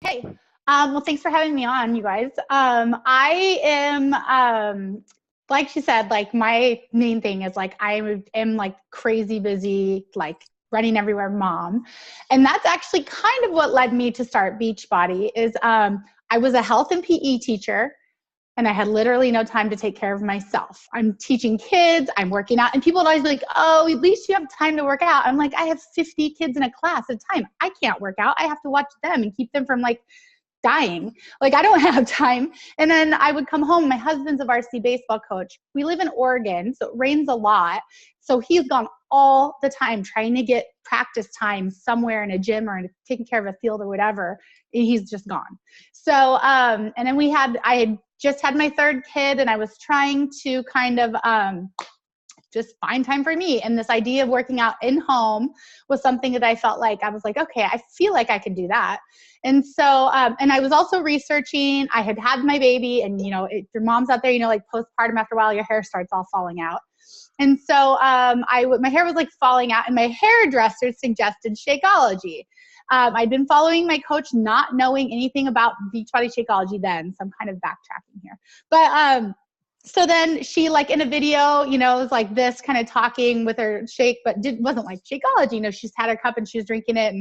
Hey, well, thanks for having me on, you guys. I am, like she said, like my main thing is like am like crazy busy, like running everywhere mom, and that's actually kind of what led me to start Beachbody. I was a health and PE teacher, and I had literally no time to take care of myself. I'm teaching kids, I'm working out, and people would always be like, oh, at least you have time to work out. I'm like, I have 50 kids in a class at a time. I can't work out. I have to watch them and keep them from like dying. Like I don't have time. And then I would come home. My husband's a varsity baseball coach. We live in Oregon, so it rains a lot. So he's gone all the time trying to get practice time somewhere in a gym or taking care of a field or whatever. And he's just gone. So, and then I had just had my third kid, and I was trying to kind of just find time for me. And this idea of working out in home was something that I felt like, I was like, okay, I feel like I could do that. And so, and I was also researching, I had my baby, and if your mom's out there, like postpartum, after a while, your hair starts all falling out. And so my hair was like falling out, and my hairdresser suggested Shakeology. I'd been following my coach, not knowing anything about Beachbody Shakeology then, so I'm kind of backtracking here. But so then she, like in a video, was like this, kind of talking with her shake, but wasn't like Shakeology. She's had her cup and she was drinking it.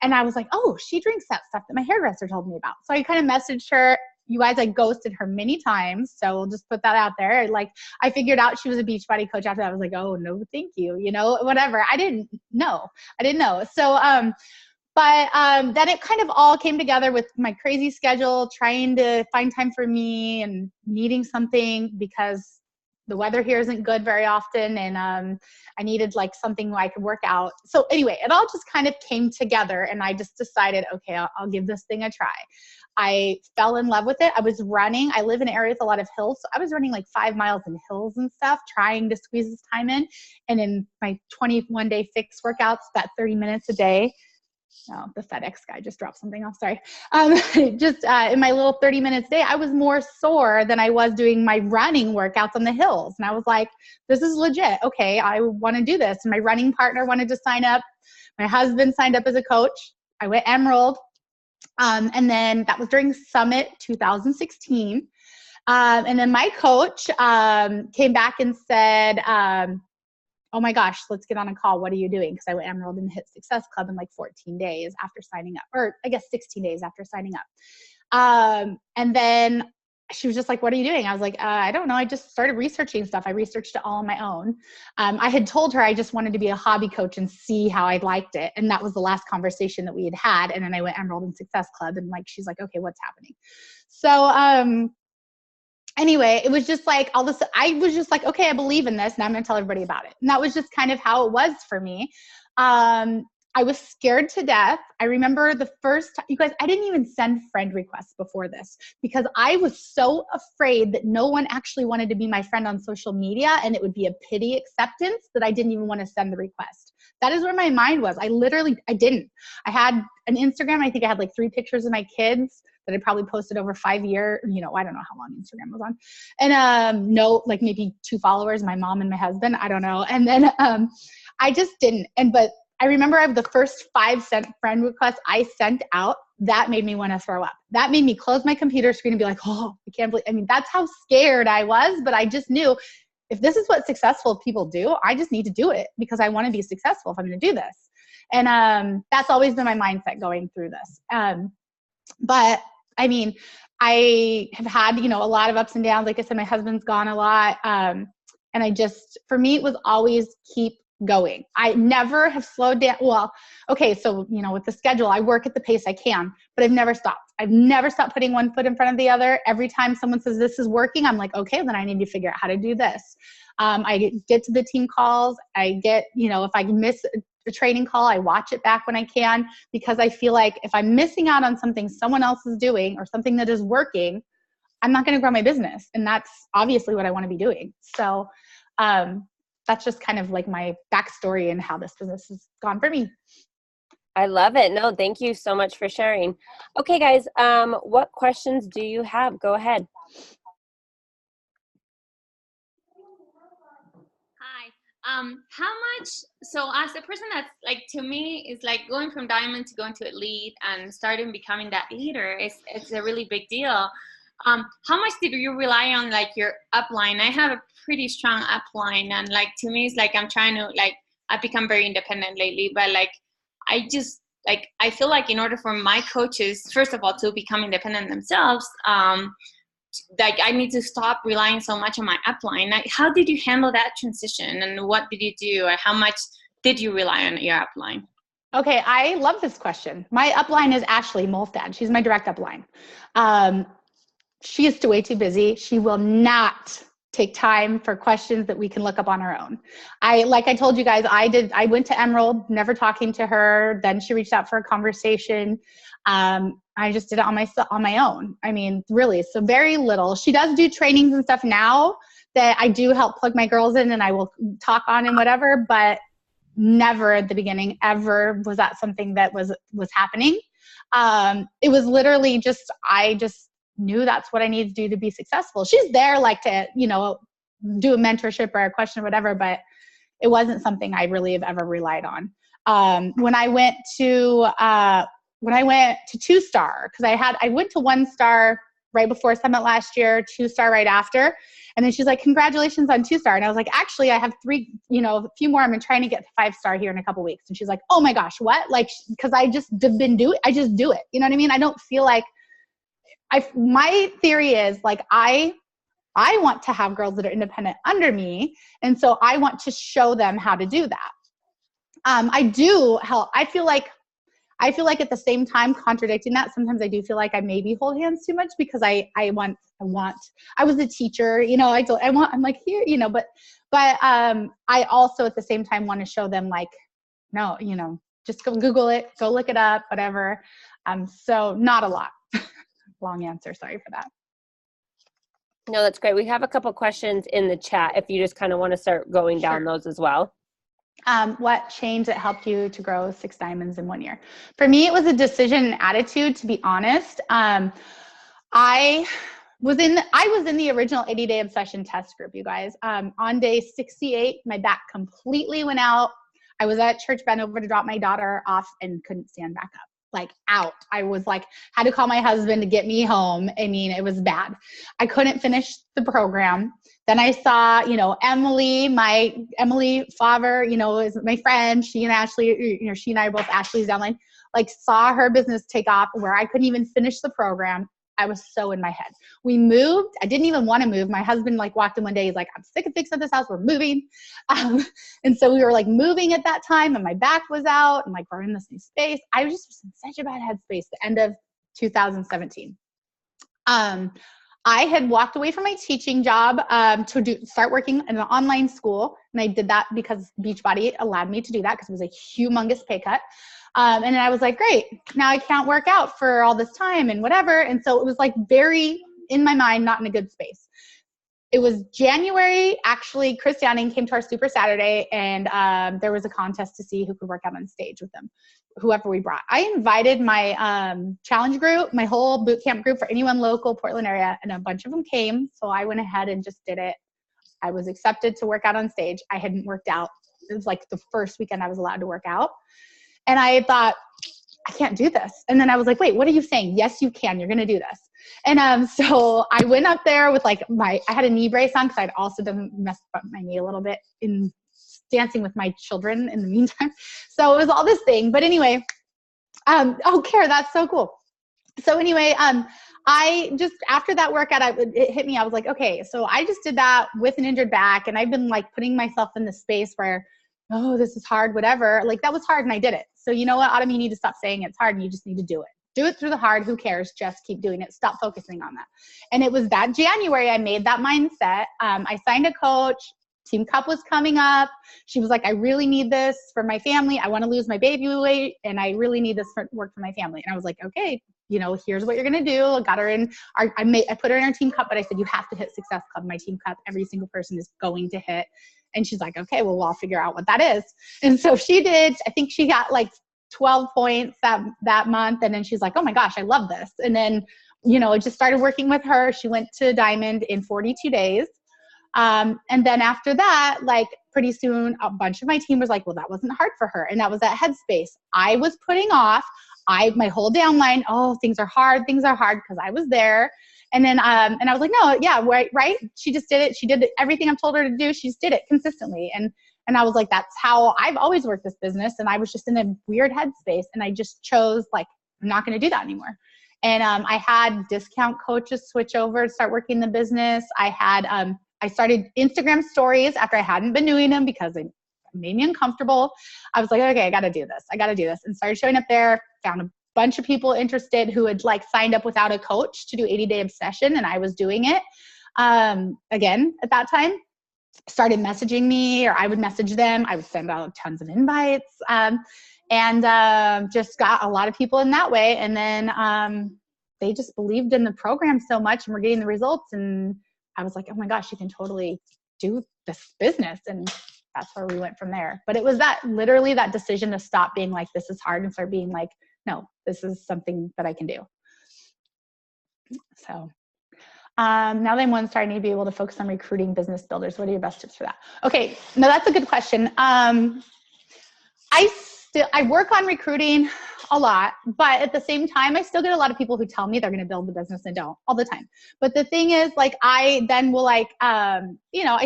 And I was like, oh, she drinks that stuff that my hairdresser told me about. So I kind of messaged her. You guys, I ghosted her many times. So we'll just put that out there. Like, I figured out she was a Beachbody coach after that. I was like, oh, no, thank you. Whatever. I didn't know. So, but then it kind of all came together with my crazy schedule, trying to find time for me and needing something because the weather here isn't good very often. And I needed like something where I could work out. So anyway, it all just kind of came together, and I just decided, okay, I'll give this thing a try. I fell in love with it. I was running. I live in an area with a lot of hills. So I was running like 5 miles in hills and stuff, trying to squeeze this time in. And in my 21-day fix workouts, that 30 minutes a day, oh, the FedEx guy just dropped something off. Sorry. Just in my little 30 minutes a day, I was more sore than I was doing my running workouts on the hills. And I was like, this is legit. Okay, I want to do this. And my running partner wanted to sign up. My husband signed up as a coach. I went Emerald. And then that was during Summit 2016. And then my coach came back and said, oh my gosh, let's get on a call. What are you doing? Because I went Emerald and hit Success Club in like 14 days after signing up, or I guess 16 days after signing up. And then she was just like, what are you doing? I was like, I don't know. I just started researching stuff. I researched it all on my own. I had told her I just wanted to be a hobby coach and see how I liked it. And that was the last conversation that we had had. And then I went Emerald and Success Club, and like, she's like, okay, what's happening? So, anyway, it was just like all this, I was just like, okay, I believe in this, and I'm going to tell everybody about it. And that was just kind of how it was for me. I was scared to death. I remember the first time, you guys, I didn't even send friend requests before this because I was so afraid that no one actually wanted to be my friend on social media, and it would be a pity acceptance, that I didn't even want to send the request. That is where my mind was. I didn't. I had an Instagram. I think I had like 3 pictures of my kids that I probably posted over 5 years. I don't know how long Instagram was on. And no, like maybe 2 followers, my mom and my husband. I don't know. And then I just didn't. But I remember the first 5 friend requests I sent out, that made me want to throw up. That made me close my computer screen and be like, oh, I can't believe, that's how scared I was. But I just knew, if this is what successful people do, I just need to do it because I want to be successful if I'm going to do this. And that's always been my mindset going through this. But I have had, a lot of ups and downs. Like I said, my husband's gone a lot. And for me, it was always keep going. I never have slowed down. Well, okay. So, with the schedule, I work at the pace I can, but I've never stopped. I've never stopped putting one foot in front of the other. Every time someone says this is working, I'm like, okay, then I need to figure out how to do this. I get to the team calls. I get, if I miss a training call, I watch it back when I can, because I feel like if I'm missing out on something someone else is doing or something that is working, I'm not going to grow my business. And that's obviously what I want to be doing. So that's just kind of like my backstory and how this business has gone for me. I love it. No, thank you so much for sharing. Okay, guys, what questions do you have? Go ahead. How much, so as a person that's like, to me, is like going from diamond to going to elite and starting becoming that leader, it's a really big deal. How much did you rely on like your upline? I have a pretty strong upline, and like, to me, it's like, I'm trying to like, I've become very independent lately, but like, I just like, I feel like in order for my coaches, first of all, to become independent themselves, like I need to stop relying so much on my upline. Like, how did you handle that transition, and what did you do, or how much did you rely on your upline? Okay, I love this question. My upline is Ashley Molstad. She's my direct upline. She is way too busy. She will not take time for questions that we can look up on our own. Like I told you guys, I went to Emerald, never talking to her. Then she reached out for a conversation. I just did it on my own. I mean, really, so very little. She does do trainings and stuff now that I do help plug my girls in, and I will talk on and whatever, but never at the beginning ever was that something that was happening. It was literally just, I just knew that's what I needed to do to be successful. She's there like to, do a mentorship or a question or whatever, but it wasn't something I really have ever relied on. When I went to 2-star, because I went to 1-star right before Summit last year, 2-star right after. And then she's like, congratulations on 2-star. And I was like, actually, I have 3, a few more. I'm trying to get to 5-star here in a couple weeks. And she's like, oh my gosh, what? Like, because I just do it. You know what I mean? I don't feel like my theory is like, I want to have girls that are independent under me. And so I want to show them how to do that. I do help. I feel like at the same time, contradicting that, sometimes I do feel like I maybe hold hands too much, because I was a teacher, I'm like here, but I also at the same time want to show them like, no, just go Google it, go look it up, whatever. So not a lot. Long answer. Sorry for that. No, that's great. We have a couple questions in the chat if you just kind of want to start going down those as well. What change that helped you to grow 6 diamonds in 1 year? For me, it was a decision and attitude, to be honest. I was in the original 80-day obsession test group, you guys. On day 68, my back completely went out. I was at church, bent over to drop my daughter off, and couldn't stand back up. Like out. I was like, had to call my husband to get me home. I mean, it was bad. I couldn't finish the program. Then I saw, Emily Favre, is my friend. She and Ashley, she and I are both Ashley's downline, like saw her business take off where I couldn't even finish the program. I was so in my head. We moved. I didn't even want to move. My husband walked in one day. He's like, I'm sick of fixing this house. We're moving. And so we were moving at that time, and my back was out, and we're in this new space. I was just in such a bad headspace the end of 2017. I had walked away from my teaching job to start working in an online school. And I did that because Beachbody allowed me to do that, because it was a humongous pay cut. And then I was like, great, now I can't work out for all this time and whatever. And so it was very in my mind, not in a good space. It was January. Actually, Chris Downing came to our Super Saturday, and there was a contest to see who could work out on stage with them, whoever we brought. I invited my challenge group, my whole boot camp group, for anyone local, Portland area, and a bunch of them came. So I went ahead and just did it. I was accepted to work out on stage. I hadn't worked out. It was the first weekend I was allowed to work out. And I thought, I can't do this. And then I was like, wait, what are you saying? Yes, you can. You're going to do this. And so I went up there with I had a knee brace on, because I'd also messed up my knee a little bit in dancing with my children in the meantime. So it was all this thing. But anyway, Kara, that's so cool. So anyway, I just, after that workout, it hit me. I was like, okay, so I just did that with an injured back, and I've been putting myself in this space where, oh, this is hard, whatever. That was hard, and I did it. So you know what, Autumn, you need to stop saying it's hard, and you just need to do it. Do it through the hard. Who cares? Just keep doing it. Stop focusing on that. And it was that January I made that mindset. I signed a coach. Team Cup was coming up. She was like, I really need this for my family. I want to lose my baby weight, and I really need this work for my family. And I was like, okay, here's what you're going to do. I got her in. I put her in our Team Cup, but I said, you have to hit Success Club. My Team Cup, every single person is going to hit. And she's like, okay, well, I'll figure out what that is. And so she did. I think she got 12 points that month. And then she's like, oh my gosh, I love this. And then, I just started working with her. She went to Diamond in 42 days. And then after that, like pretty soon, a bunch of my team was like, well, that wasn't hard for her. And that was at Headspace. I was putting off my whole downline, oh, things are hard, because I was there. And then, and I was like, no, yeah, right. She just did it. She did everything I've told her to do. She just did it consistently. And I was like, that's how I've always worked this business. And I was just in a weird headspace. And I just chose, like, I'm not going to do that anymore. And I had discount coaches switch over to start working the business. I started Instagram stories after I hadn't been doing them because it made me uncomfortable. I was like, okay, I got to do this. And started showing up there, found a bunch of people interested who had like signed up without a coach to do 80-day obsession. And I was doing it. Again, at that time, started messaging me, or I would message them. I would send out tons of invites, and just got a lot of people in that way. And then they just believed in the program so much and were getting the results. And I was like, oh my gosh, you can totally do this business. And that's where we went from there. But it was literally that decision to stop being like, this is hard, and start being like, no, this is something that I can do. So now that I'm starting to be able to focus on recruiting business builders, what are your best tips for that? Okay, no, that's a good question. I work on recruiting a lot, but at the same time, I still get a lot of people who tell me they're going to build the business and don't, all the time. But the thing is, like, I then will I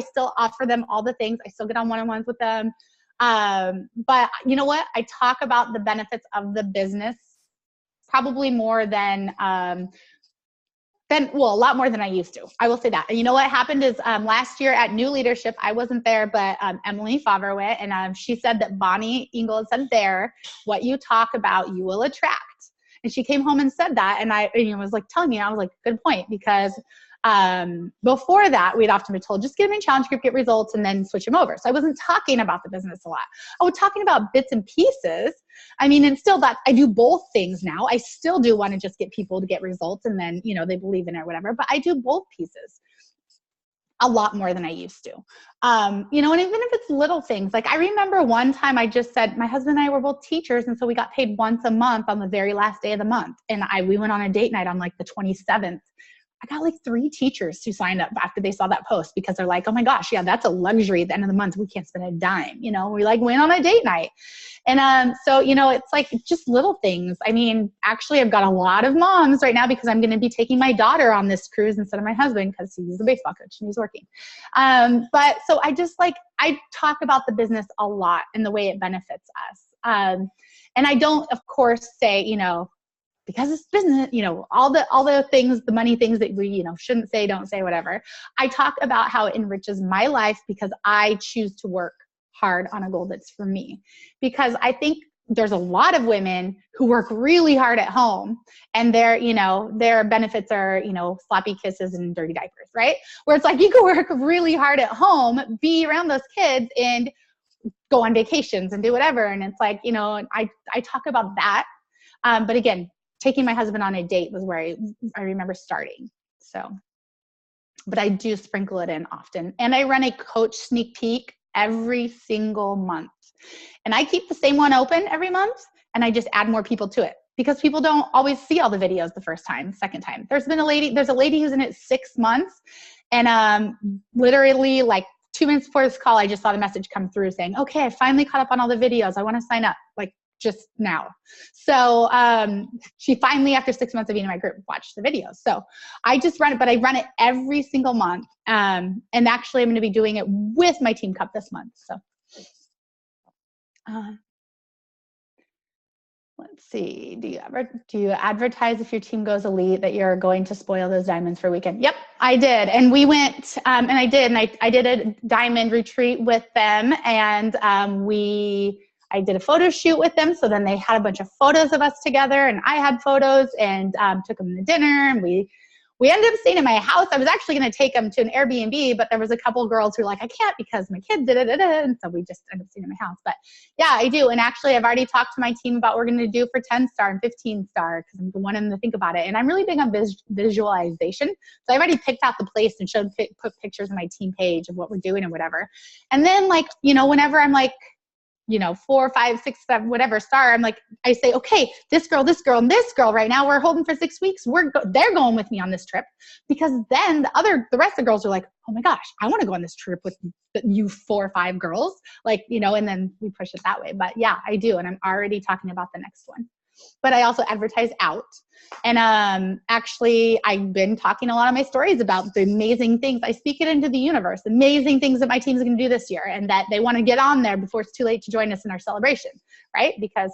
still offer them all the things. I still get on one-on-ones with them. But you know what? I talk about the benefits of the business probably more than a lot more than I used to. I will say that. And you know what happened is last year at New Leadership, I wasn't there, but Emily Favre went, and she said that Bonnie Ingalls said there, what you talk about, you will attract. And she came home and said that, and I was like telling me, I was like, good point, because before that, we'd often been told, just get them in challenge group, get results, and then switch them over. So I wasn't talking about the business a lot. I was talking about bits and pieces. I mean, and still that I do both things now. I still do want to just get people to get results, and then, they believe in it or whatever, but I do both pieces a lot more than I used to. And even if it's little things, like I remember one time I just said, my husband and I were both teachers. And so we got paid once a month on the very last day of the month. And we went on a date night on like the 27th. I got like 3 teachers who signed up after they saw that post, because they're like, oh my gosh, yeah, that's a luxury at the end of the month. We can't spend a dime, we like went on a date night. And so, it's like just little things. I mean, actually I've got a lot of moms right now because I'm going to be taking my daughter on this cruise instead of my husband, because he's a baseball coach and he's working. But so I talk about the business a lot and the way it benefits us. And I don't, of course, say, because it's business, all the things, the money things that we, shouldn't say, don't say, whatever. I talk about how it enriches my life because I choose to work hard on a goal that's for me. Because I think there's a lot of women who work really hard at home, and their benefits are, sloppy kisses and dirty diapers, right? Where it's like, you can work really hard at home, be around those kids, and go on vacations and do whatever. And it's like, I talk about that. But again, taking my husband on a date was where I remember starting. So, but I do sprinkle it in often. And I run a coach sneak peek every single month. And I keep the same one open every month, and I just add more people to it, because people don't always see all the videos the first time, second time. There's a lady who's in it 6 months. And literally like 2 minutes before this call, I just saw the message come through saying, okay, I finally caught up on all the videos. I want to sign up. Like, just now. So she finally, after 6 months of being in my group, watched the videos. So I just run it, but I run it every single month. And actually I'm going to be doing it with my Team Cup this month. So let's see. Do you advertise if your team goes elite that you're going to spoil those diamonds for a weekend? Yep, I did. And we went, and I did a diamond retreat with them. And I did a photo shoot with them. So then they had a bunch of photos of us together, and I had photos, and took them to dinner, and we ended up staying in my house. I was actually going to take them to an Airbnb, but there was a couple girls who were like, I can't because my kids did it. And so we just ended up staying in my house. But yeah, I do. And actually I've already talked to my team about what we're going to do for 10-star and 15-star, because I'm wanting them to think about it. And I'm really big on visualization. So I've already picked out the place and put pictures on my team page of what we're doing and whatever. And then whenever I'm like, 4, 5, 6, 7, whatever star, I'm like, I say, okay, this girl, and this girl right now, we're holding for 6 weeks. They're going with me on this trip, because then the rest of the girls are like, oh my gosh, I want to go on this trip with you 4 or 5 girls, like, and then we push it that way. But yeah, I do. And I'm already talking about the next one. But I also advertise out. And actually, I've been talking a lot of my stories about the amazing things. I speak it into the universe, amazing things that my team's going to do this year, and that they want to get on there before it's too late to join us in our celebration, right? Because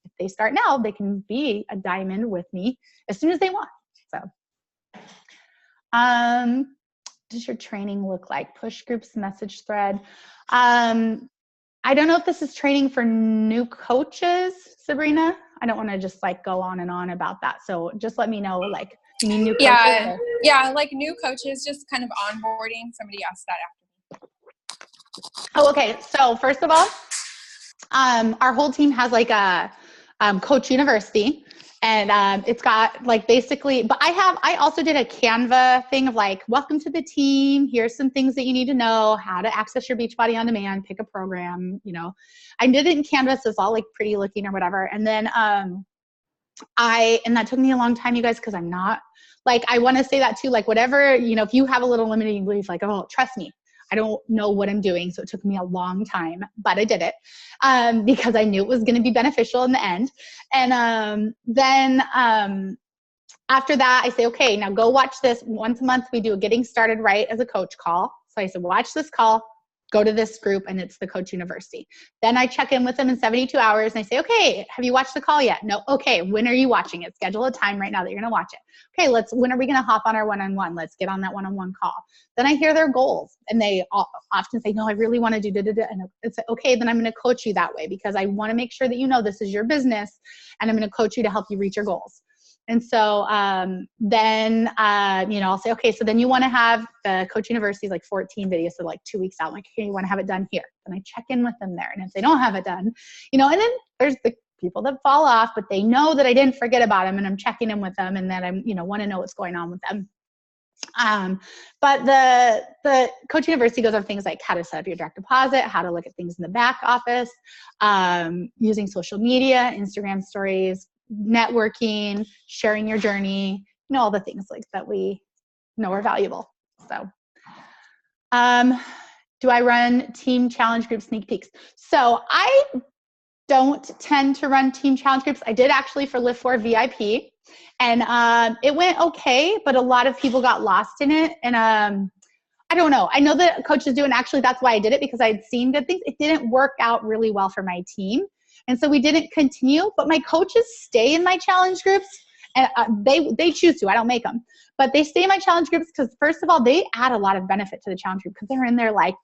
if they start now, they can be a diamond with me as soon as they want. So, does your training look like? Push groups, message thread. I don't know if this is training for new coaches, Sabrina. I don't want to just like go on and on about that. So just let me know, like, you mean new coaches? Yeah, like new coaches, just kind of onboarding. Somebody asked that after me. Oh, okay. So first of all, our whole team has like a Coach University. And it's got like basically, but I also did a Canva thing of like, welcome to the team. Here's some things that you need to know, how to access your Beachbody on demand, pick a program, I did it in Canva, so it's all like pretty looking or whatever. And then and that took me a long time, you guys, because I'm not like, I want to say that too, like whatever, if you have a little limiting belief, like, oh, trust me, I don't know what I'm doing. So it took me a long time, but I did it because I knew it was going to be beneficial in the end. And then after that, I say, okay, now go watch this. Once a month, we do a Getting Started Right as a coach call. So I said, watch this call, go to this group, and it's the Coach University. Then I check in with them in 72 hours and I say, okay, have you watched the call yet? No. Okay, when are you watching it? Schedule a time right now that you're going to watch it. Okay, when are we going to hop on our one-on-one? Let's get on that one-on-one call. Then I hear their goals, and they often say, no, I really want to do da-da-da. And it's okay, then I'm going to coach you that way, because I want to make sure that this is your business, and I'm going to coach you to help you reach your goals. And so then, I'll say, okay, so then you want to have the Coach University, like 14 videos, so like 2 weeks out. I'm like, okay, you want to have it done here. And I check in with them there. And if they don't have it done, and then there's the people that fall off, but they know that I didn't forget about them, and I'm checking in with them, and that I'm, want to know what's going on with them. But the Coach University goes over things like how to set up your direct deposit, how to look at things in the back office, using social media, Instagram stories, networking, sharing your journey, all the things like that we know are valuable. So, do I run team challenge group sneak peeks? So I don't tend to run team challenge groups. I did actually for Lift 4 VIP, and it went okay, but a lot of people got lost in it. And I don't know. I know that coaches do, and actually that's why I did it, because I'd seen good things. It didn't work out really well for my team. And so we didn't continue, but my coaches stay in my challenge groups, and they choose to. I don't make them, but they stay in my challenge groups because, first of all, they add a lot of benefit to the challenge group because they're in there like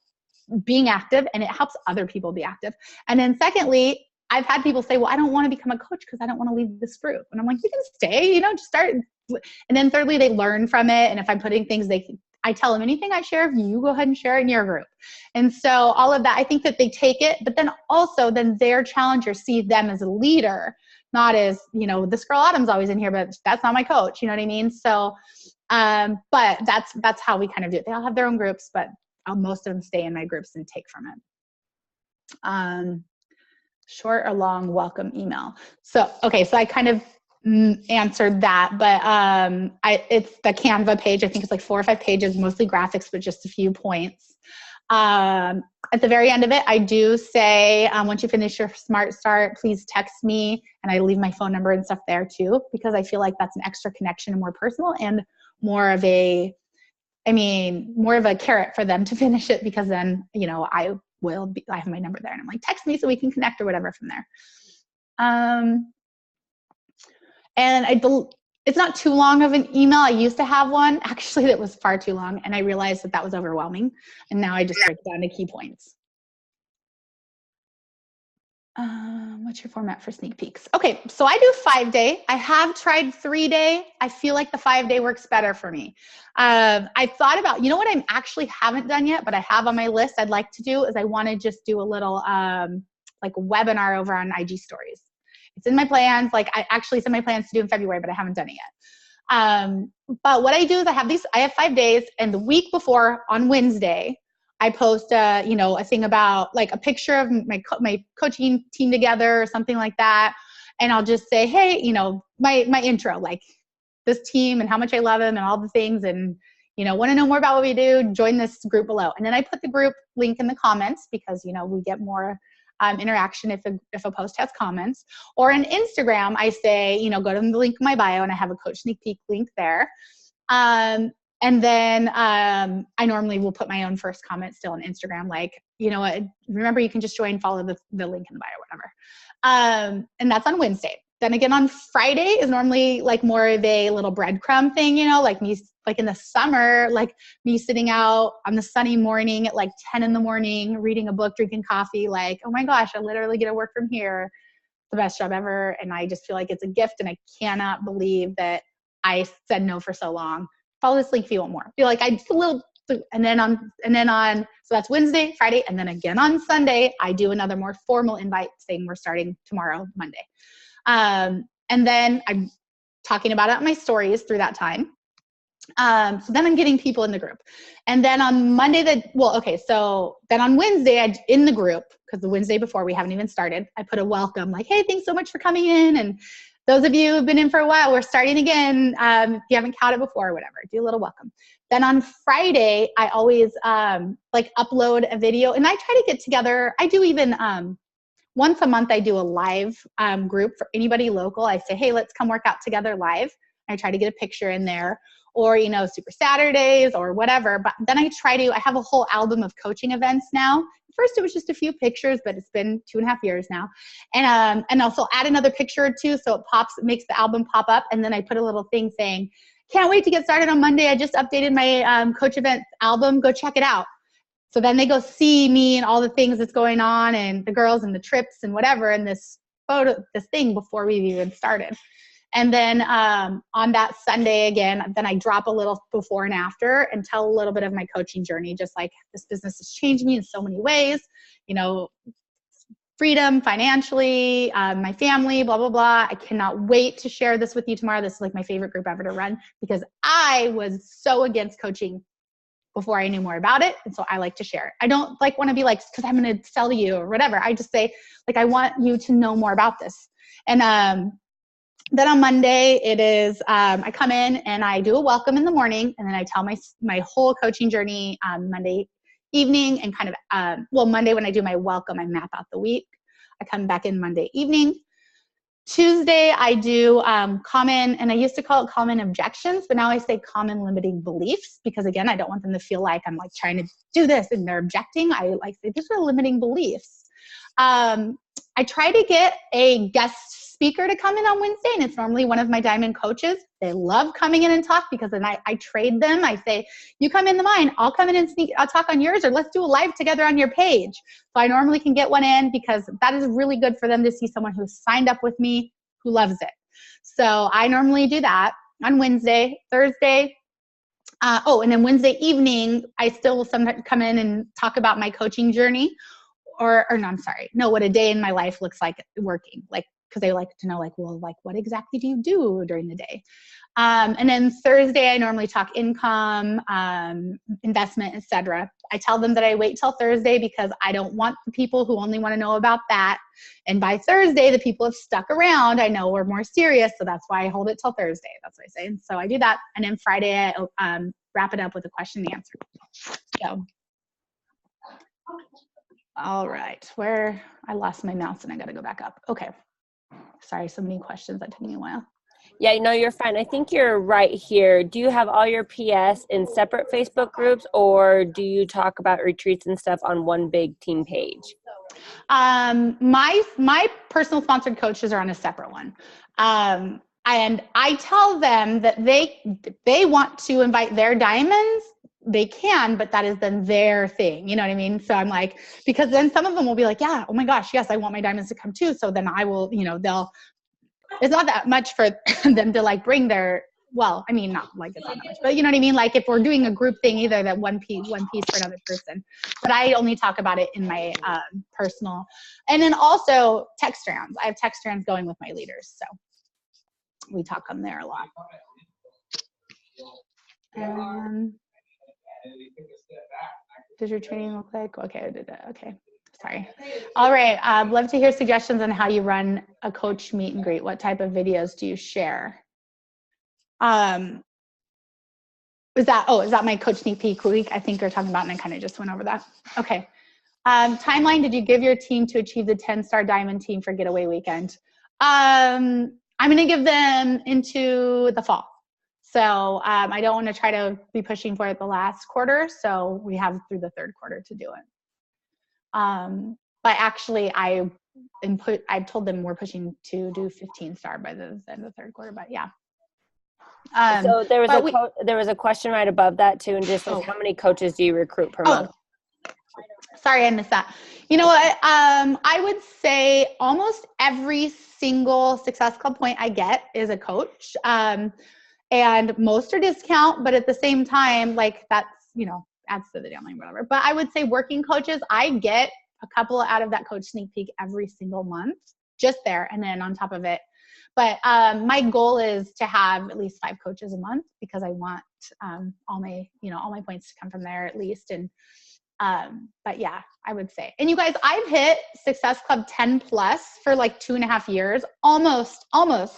being active, and it helps other people be active. And then secondly, I've had people say, well, I don't want to become a coach because I don't want to leave this group. And I'm like, you can stay, just start. And then thirdly, they learn from it. And if I'm putting things, I tell them, anything I share, you go ahead and share it in your group. And so all of that, I think that they take it, but then also their challengers see them as a leader, not as, this girl Autumn's always in here, but that's not my coach. You know what I mean? So, but that's how we kind of do it. They all have their own groups, but most of them stay in my groups and take from it. Short or long welcome email. So, okay. So I kind of answered that, but it's the Canva page. I think it's like 4 or 5 pages, mostly graphics, but just a few points. At the very end of it, I do say, once you finish your Smart Start, please text me, and I leave my phone number and stuff there too, because I feel like that's an extra connection and more personal and more of a carrot for them to finish it, because then, I have my number there, and I'm like, text me so we can connect or whatever from there. And it's not too long of an email. I used to have one actually that was far too long, and I realized that was overwhelming. And now I just break it down to key points. What's your format for sneak peeks? Okay, so I do 5-day. I have tried 3-day. I feel like the 5-day works better for me. I thought about, what I actually haven't done yet, but I have on my list I'd like to do is I want to just do a little like webinar over on IG stories. It's in my plans. Like it's in my plans to do in February, but I haven't done it yet. But what I do is I have 5 days, and the week before on Wednesday, I post a thing about like a picture of my coaching team together or something like that. And I'll just say, hey, my intro, like this team and how much I love them and all the things. And, want to know more about what we do, join this group below. And then I put the group link in the comments because, we get more interaction if a post has comments. Or on Instagram, I say, go to the link in my bio and I have a Coach Sneak Peek link there. And then I normally will put my own first comment still on Instagram, like, remember you can just join, follow the link in the bio, whatever. And that's on Wednesday. Then again, on Friday is normally like more of a little breadcrumb thing, like me, like in the summer, like me sitting out on the sunny morning at like 10 in the morning, reading a book, drinking coffee, like, oh my gosh, I literally get to work from here. The best job ever. And I just feel like it's a gift. And I cannot believe that I said no for so long. Follow this link if you want more. Feel like I just a little, and then on, so that's Wednesday, Friday. And then again on Sunday, I do another more formal invite saying we're starting tomorrow, Monday. And then I'm talking about it on my stories through that time. So then I'm getting people in the group. And then on Monday, so then on Wednesday, in the group, because the Wednesday before we haven't even started, I put a welcome like, hey, thanks so much for coming in. And those of you who've been in for a while, we're starting again. If you haven't counted before or whatever, do a little welcome. Then on Friday, I always upload a video, and I try to get together. I do even once a month, I do a live group for anybody local. I say, hey, let's come work out together live. I try to get a picture in there, or, Super Saturdays or whatever. But then I have a whole album of coaching events now. First, it was just a few pictures, but it's been 2.5 years now. And also add another picture or two so it makes the album pop up. And then I put a little thing saying, can't wait to get started on Monday. I just updated my coach event album. Go check it out. So then they go see me and all the things that's going on and the girls and the trips and whatever in this thing before we've even started. And then on that Sunday again, then I drop a little before and after and tell a little bit of my coaching journey, just like this business has changed me in so many ways, freedom financially, my family, blah, blah, blah. I cannot wait to share this with you tomorrow. This is like my favorite group ever to run because I was so against coaching before I knew more about it. And so I like to share. I don't want to be like, because I'm going to sell you or whatever. I just say, I want you to know more about this. And then on Monday, it is, I come in and I do a welcome in the morning. And then I tell my whole coaching journey Monday evening and kind of, Monday when I do my welcome, I map out the week. I come back in Monday evening. Tuesday, I do common, and I used to call it common objections, but now I say common limiting beliefs because, again, I don't want them to feel like I'm trying to do this and they're objecting. I say these are limiting beliefs. I try to get a guest speaker to come in on Wednesday, and it's normally one of my diamond coaches. They love coming in and talk because then I trade them. I say, you come into mine, I'll come in and I'll talk on yours, or let's do a live together on your page. So I normally can get one in because that is really good for them to see someone who signed up with me, who loves it. So I normally do that on Wednesday. Thursday, and then Wednesday evening, I still will sometimes come in and talk about my coaching journey what a day in my life looks like working, because they like to know, what exactly do you do during the day? And then Thursday, I normally talk income, investment, etc. I tell them that I wait till Thursday because I don't want the people who only want to know about that. And by Thursday, the people have stuck around. I know we're more serious, so that's why I hold it till Thursday. That's what I say. And so I do that. And then Friday, I wrap it up with a question and answer. So. All right, I lost my mouse and I got to go back up. Okay. Sorry, so many questions. That took me a while. Yeah, no, you're fine. I think you're right here. Do you have all your PS in separate Facebook groups, or do you talk about retreats and stuff on one big team page? My personal sponsored coaches are on a separate one. And I tell them that they want to invite their diamonds, they can, but that is then their thing. You know what I mean? So I'm like, because then some of them will be like, yeah, oh my gosh, yes, I want my diamonds to come too. So then I will, it's not that much for them to bring their, well, I mean, not like it's not that much, but you know what I mean? If we're doing a group thing, either that one piece for another person, but I only talk about it in my personal, and then also text strands. I have text strands going with my leaders. So we talk on there a lot. does your training look like? Okay, I did it. Okay, sorry. All right, love to hear suggestions on how you run a coach meet and greet. What type of videos do you share? Is that my coach sneak peek week? I think you're talking about, and I kind of just went over that. Okay. Timeline, did you give your team to achieve the 10-star diamond team for getaway weekend? I'm going to give them into the fall. So I don't want to try to be pushing for it the last quarter. So we have through the third quarter to do it. But actually I've told them we're pushing to do 15-star by the end of the third quarter, but yeah. So there was a question right above that too, and just says, how many coaches do you recruit per month? Sorry, I missed that. You know what? I would say almost every single Success Club point I get is a coach. And most are discount, but at the same time, like that's, adds to the downline, whatever. But I would say working coaches, I get a couple out of that coach sneak peek every single month, just there. And then on top of it. But my goal is to have at least 5 coaches a month, because I want all my points to come from there at least. And but yeah, I would say. And you guys, I've hit Success Club 10 plus for like 2.5 years, almost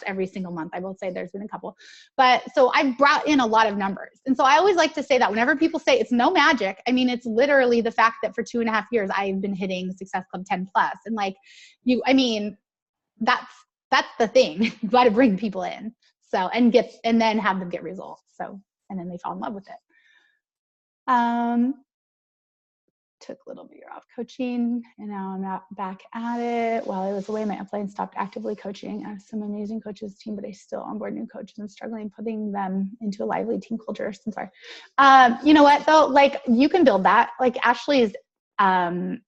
every single month. I will say there's been a couple, but so I've brought in a lot of numbers. And so I always like to say that whenever people say it's no magic, I mean, it's literally the fact that for 2.5 years, I've been hitting Success Club 10 plus. And like that's the thing. You got to bring people in. So, and then have them get results. So, and then they fall in love with it. Took a little bit off coaching, and now I'm back at it. While I was away, my upline stopped actively coaching. I have some amazing coaches team, but I still onboard new coaches and struggling putting them into a lively team culture. So I'm sorry. You know what though? Like you can build that. Like Ashley's the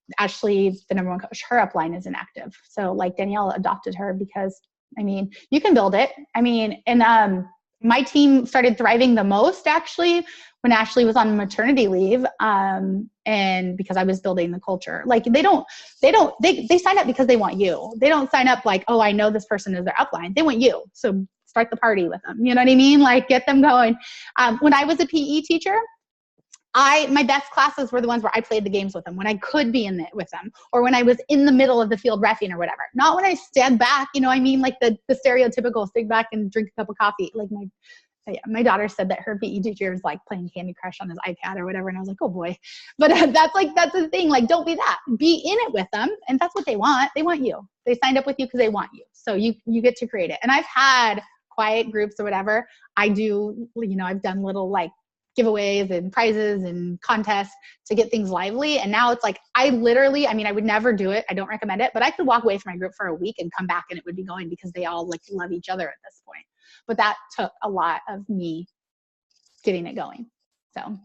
number one coach. Her upline is inactive. So like Danielle adopted her because you can build it. And my team started thriving the most actually when Ashley was on maternity leave. And because I was building the culture, like they sign up because they want you. They don't sign up like, oh, I know this person is their upline. They want you. So start the party with them. You know what I mean? Like get them going. When I was a PE teacher, my best classes were the ones where I played the games with them, when I could be in it with them, or when I was in the middle of the field reffing or whatever. Not when I stand back, like the stereotypical sit back and drink a cup of coffee. Like my daughter said that her PE teacher was like playing Candy Crush on his iPad or whatever. And I was like, oh boy. But that's the thing. Like, don't be that. Be in it with them. And that's what they want. They want you. They signed up with you because they want you. So you get to create it. And I've had quiet groups or whatever. I do, I've done little like giveaways and prizes and contests to get things lively. And now it's like, I would never do it. I don't recommend it, but I could walk away from my group for a week and come back and it would be going because they all like love each other at this point. But that took a lot of me getting it going. So,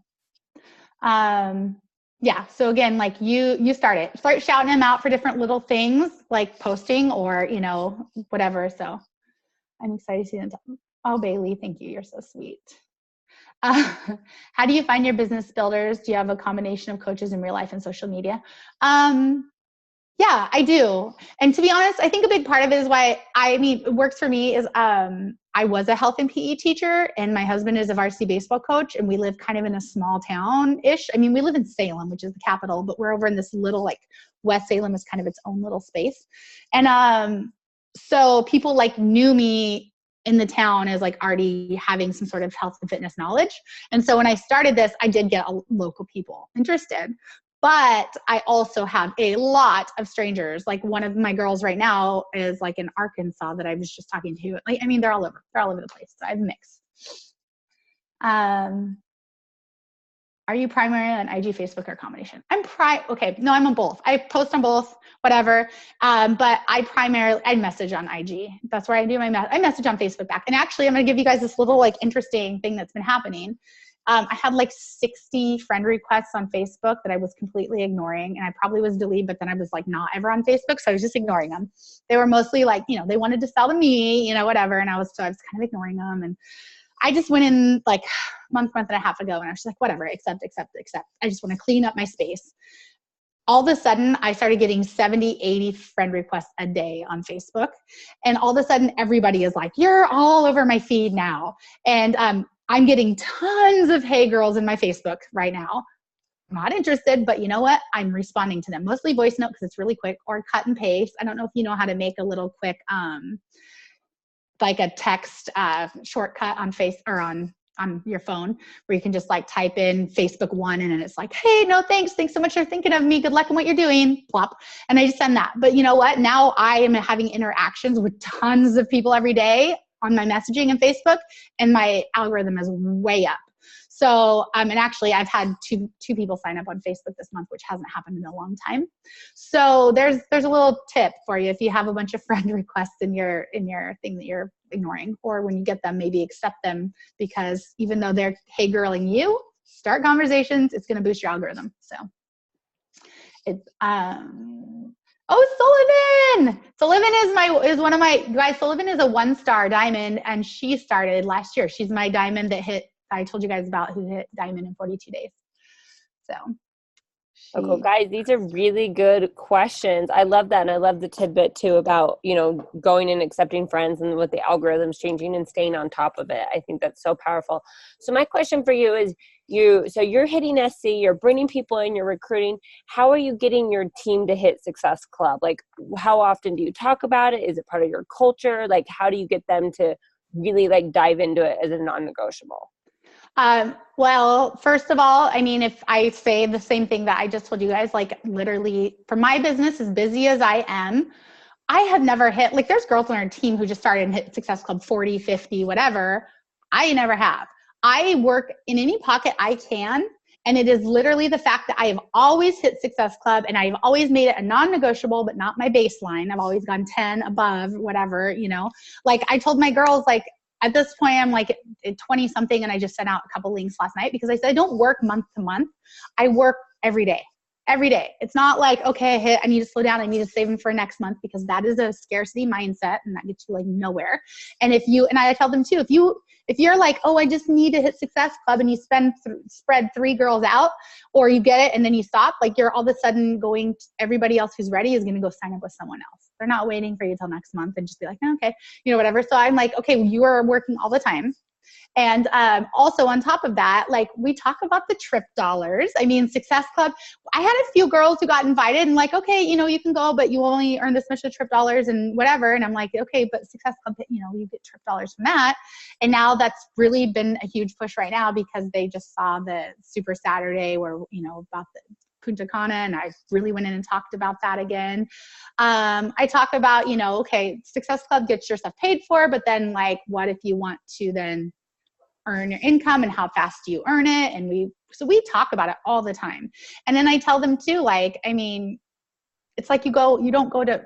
yeah. So again, like you start shouting them out for different little things like posting or, whatever. So I'm excited to see them. Oh, Bailey, thank you. You're so sweet. How do you find your business builders? Do you have a combination of coaches in real life and social media? Yeah, I do. And to be honest, I think a big part of it is why it works for me is I was a health and PE teacher and my husband is a varsity baseball coach and we live kind of in a small town-ish. We live in Salem, which is the capital, but we're over in this little like West Salem is kind of its own little space. And so people like knew me in the town as like already having some sort of health and fitness knowledge. And so when I started this, I did get local people interested, but I also have a lot of strangers. Like one of my girls right now is like in Arkansas that I was just talking to. Like, they're all over the place. So I have a mix. Are you primarily on IG, Facebook, or combination? I'm on both. I post on both, whatever. But I message on IG. That's where I do I message on Facebook back. And actually, I'm going to give you guys this little like interesting thing that's been happening. I had like 60 friend requests on Facebook that I was completely ignoring. And I probably was deleted, but then I was like not ever on Facebook. So I was just ignoring them. They were mostly like, they wanted to sell to me, whatever. And I was kind of ignoring them. And I just went in like month and a half ago and I was just like, whatever, accept. I just want to clean up my space. All of a sudden, I started getting 70, 80 friend requests a day on Facebook. And all of a sudden, everybody is like, you're all over my feed now. And I'm getting tons of hey girls in my Facebook right now. not interested, but you know what? I'm responding to them. Mostly voice note because it's really quick, or cut and paste. I don't know if you know how to make a little quick, like a text shortcut on on your phone where you can just like type in Facebook 1 and then it's like, hey, no thanks. Thanks so much for thinking of me. Good luck in what you're doing. Plop. And I just send that. But you know what? Now I am having interactions with tons of people every day on my messaging and Facebook, and my algorithm is way up. So, and actually I've had two people sign up on Facebook this month, which hasn't happened in a long time. So there's a little tip for you. If you have a bunch of friend requests in your thing that you're ignoring, or when you get them, maybe accept them, because even though they're hey girling you, start conversations. It's going to boost your algorithm. So it's, Sullivan is one of my guys. Sullivan is a 1-star diamond, and she started last year. She's my diamond that I told you guys about, who hit diamond in 42 days. So. Okay, guys, these are really good questions. I love that. And I love the tidbit too about, going and accepting friends and with the algorithms changing and staying on top of it. I think that's so powerful. So my question for you is, you're hitting SC, you're bringing people in, you're recruiting. How are you getting your team to hit Success Club? Like, how often do you talk about it? Is it part of your culture? Like, how do you get them to really like dive into it as a non-negotiable? Well, first of all, I mean, if I say the same thing that I just told you guys, like literally for my business, as busy as I am, I have never hit, like there's girls on our team who just started and hit Success Club 40, 50, whatever. I never have. I work in any pocket I can. And it is literally the fact that I have always hit Success Club, and I've always made it a non-negotiable, but not my baseline. I've always gone 10 above, whatever, like I told my girls, like, at this point, I'm like 20 something, and I just sent out a couple links last night because I said I don't work month to month. I work every day. Every day. It's not like, okay, I need to slow down. I need to save them for next month, because that is a scarcity mindset, and that gets you like nowhere. And and I tell them too, if you're like, oh, I just need to hit Success Club, and you spread 3 girls out, or you get it and then you stop, like you're all of a sudden everybody else who's ready is going to go sign up with someone else. They're not waiting for you till next month and just be like, oh, okay, whatever. So I'm like, okay, you are working all the time. And also on top of that, like we talk about the trip dollars. I mean, Success Club, I had a few girls who got invited and like, okay, you can go, but you only earn this much of trip dollars and whatever. And I'm like, okay, but Success Club, you get trip dollars from that. And now that's really been a huge push right now, because they just saw the Super Saturday where, about the Punta Cana, and I really went in and talked about that again. I talk about, okay, Success Club gets your stuff paid for, but then like, what if you want to then earn your income, and how fast do you earn it? And we talk about it all the time. And then I tell them too, like, I mean, it's like you don't go to,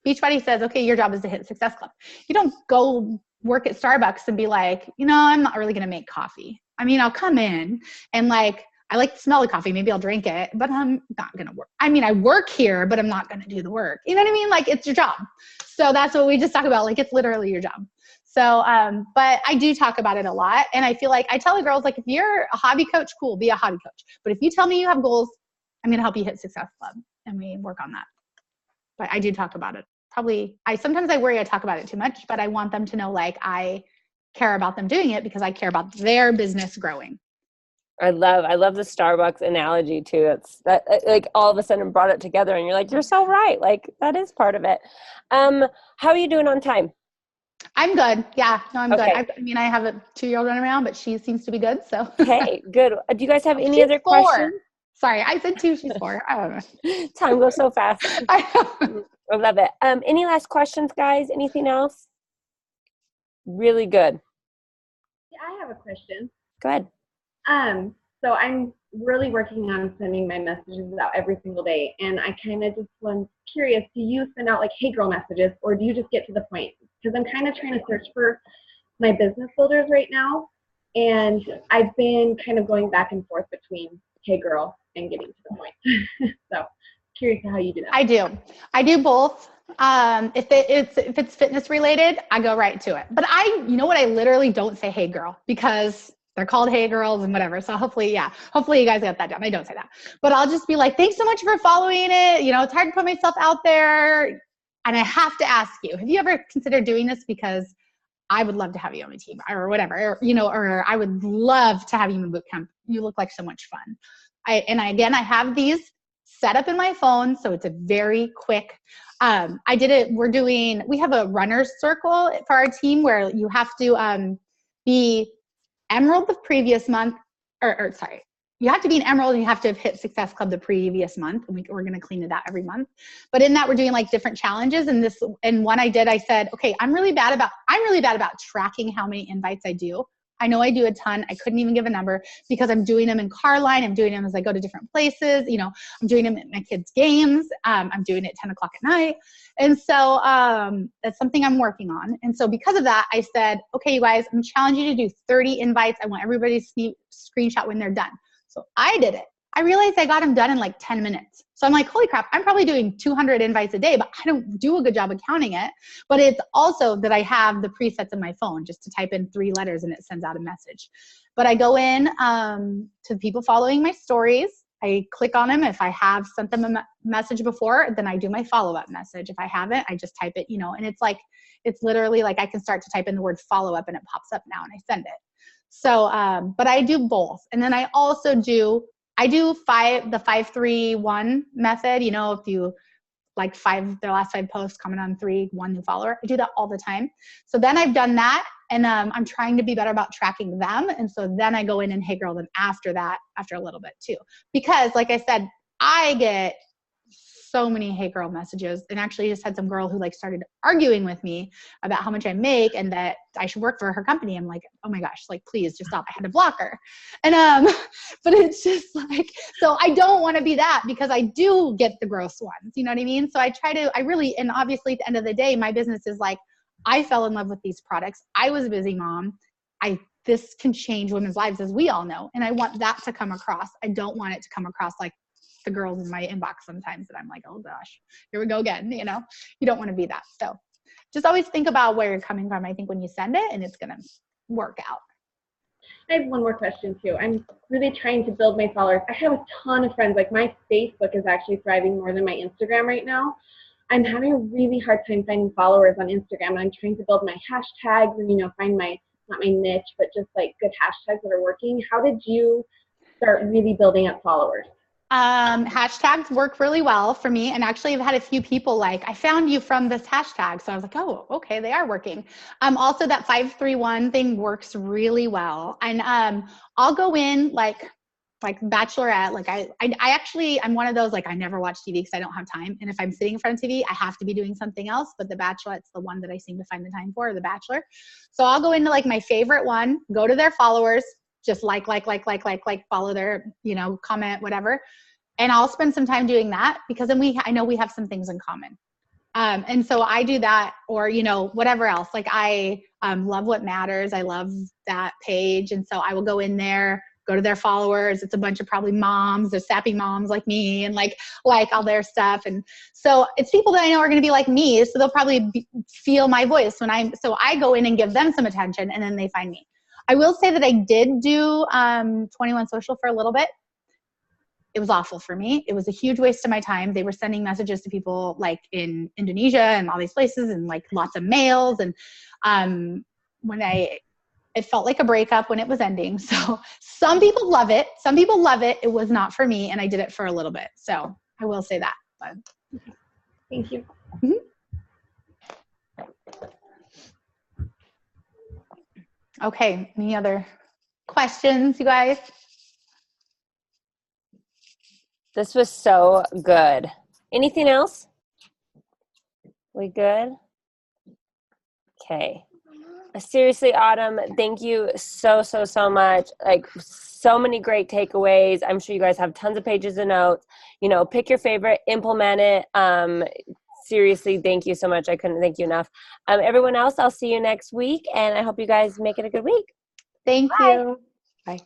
Beachbody says, okay, your job is to hit Success Club. You don't go work at Starbucks and be like, I'm not really going to make coffee. I mean, I'll come in and like, I like the smell of coffee. Maybe I'll drink it, but I'm not going to work. I mean, I work here, but I'm not going to do the work. You know what I mean? Like, it's your job. So that's what we just talk about. Like, it's literally your job. So, but I do talk about it a lot. And I feel like I tell the girls, like, if you're a hobby coach, cool, be a hobby coach. But if you tell me you have goals, I'm going to help you hit Success Club, and we work on that. But I do talk about it. Sometimes I worry I talk about it too much, but I want them to know, like, I care about them doing it because I care about their business growing. I love the Starbucks analogy too. It's that, like, all of a sudden brought it together, and you're like, you're so right. Like, that is part of it. How are you doing on time? I'm good. Yeah, no, I'm Okay. good. I mean, I have a 2-year-old running around, but she seems to be good. So. Okay, good. Do you guys have any She's other 4. questions? Sorry, I said 2. She's 4. I don't know. Time goes so fast. I love it. Any last questions, guys? Anything else? Really good. Yeah, I have a question. Go ahead. So I'm really working on sending my messages out every single day, and I kind of just was curious, do you send out like, hey girl messages, or do you just get to the point? Because I'm kind of trying to search for my business builders right now, and I've been kind of going back and forth between hey girl and getting to the point. So curious how you do that. I do both. If it's fitness related, I go right to it. But you know what? I literally don't say hey girl, because they're called hey girls and whatever. So hopefully you guys got that down. I don't say that, but I'll just be like, thanks so much for following it. It's hard to put myself out there. And I have to ask you, have you ever considered doing this? Because I would love to have you on my team, or whatever, or I would love to have you in boot camp. You look like so much fun. Again, I have these set up in my phone, so it's a very quick. I did it. We have a runner's circle for our team where you have to be Emerald the previous month, or sorry, you have to be an Emerald and you have to have hit Success Club the previous month, and we're going to clean it out every month. But in that, we're doing like different challenges. And one I did, I said, okay, I'm really bad about tracking how many invites I do. I know I do a ton. I couldn't even give a number because I'm doing them in car line. I'm doing them as I go to different places. You know, I'm doing them at my kids' games. I'm doing it at 10 o'clock at night. And so that's something I'm working on. And so because of that, I said, okay, you guys, I'm challenging you to do 30 invites. I want everybody to screenshot when they're done. So I did it. I realized I got them done in like 10 minutes. So I'm like, holy crap, I'm probably doing 200 invites a day, but I don't do a good job of counting it. But it's also that I have the presets in my phone just to type in 3 letters and it sends out a message. But I go in to people following my stories. I click on them. If I have sent them a message before, then I do my follow-up message. If I haven't, I just type it, you know, and it's literally like I can start to type in the word follow-up and it pops up now and I send it. So, but I do both. And then I also do the 5-3-1 method. You know, if you like their last 5 posts, comment on 3, 1 new follower. I do that all the time. So then I've done that, and I'm trying to be better about tracking them. And so then I go in and hey girl them after that, after a little bit too, because like I said, I get so many hey girl messages, and actually just had some girl who like started arguing with me about how much I make and that I should work for her company. I'm like, oh my gosh, like please just stop. I had to block her. And but it's just like, so I don't want to be that because I do get the gross ones, you know what I mean? So and obviously at the end of the day, my business is like, I fell in love with these products. I was a busy mom. This can change women's lives, as we all know. And I want that to come across. I don't want it to come across like the girls in my inbox sometimes that I'm like, oh gosh, here we go again. You know, you don't want to be that. So just always think about where you're coming from, I think, when you send it, and it's going to work out. I have one more question too. I'm really trying to build my followers. I have a ton of friends. Like my Facebook is actually thriving more than my Instagram right now. I'm having a really hard time finding followers on Instagram, and I'm trying to build my hashtags and, you know, find not my niche, but just like good hashtags that are working. How did you start really building up followers? Hashtags work really well for me. And actually I've had a few people like, I found you from this hashtag. So I was like, oh, okay, they are working. Also that 5-3-1 thing works really well. And, I'll go in like Bachelorette. Like I'm one of those, like I never watch TV because I don't have time. And if I'm sitting in front of TV, I have to be doing something else, but the Bachelorette's the one that I seem to find the time for, or the Bachelor. So I'll go into like my favorite one, go to their followers, just like, follow their, you know, comment, whatever. And I'll spend some time doing that because then I know we have some things in common. And so I do that, or, you know, whatever else. Like I love What Matters. I love that page. And so I will go in there, go to their followers. It's a bunch of probably moms, they're sappy moms like me, and like all their stuff. And so it's people that I know are going to be like me. So they'll probably feel my voice so I go in and give them some attention, and then they find me. I will say that I did do 21 Social for a little bit. It was awful for me. It was a huge waste of my time. They were sending messages to people like in Indonesia and all these places, and like lots of mails. And it felt like a breakup when it was ending. So some people love it. Some people love it. It was not for me. And I did it for a little bit. So I will say that. But. Thank you. Mm-hmm. Okay. Any other questions, you guys? This was so good. Anything else? We good? Okay. Seriously, Autumn, thank you so much. Like, so many great takeaways. I'm sure you guys have tons of pages of notes. You know, pick your favorite, implement it. Seriously, thank you so much. I couldn't thank you enough. Everyone else, I'll see you next week, and I hope you guys make it a good week. Thank you. Bye.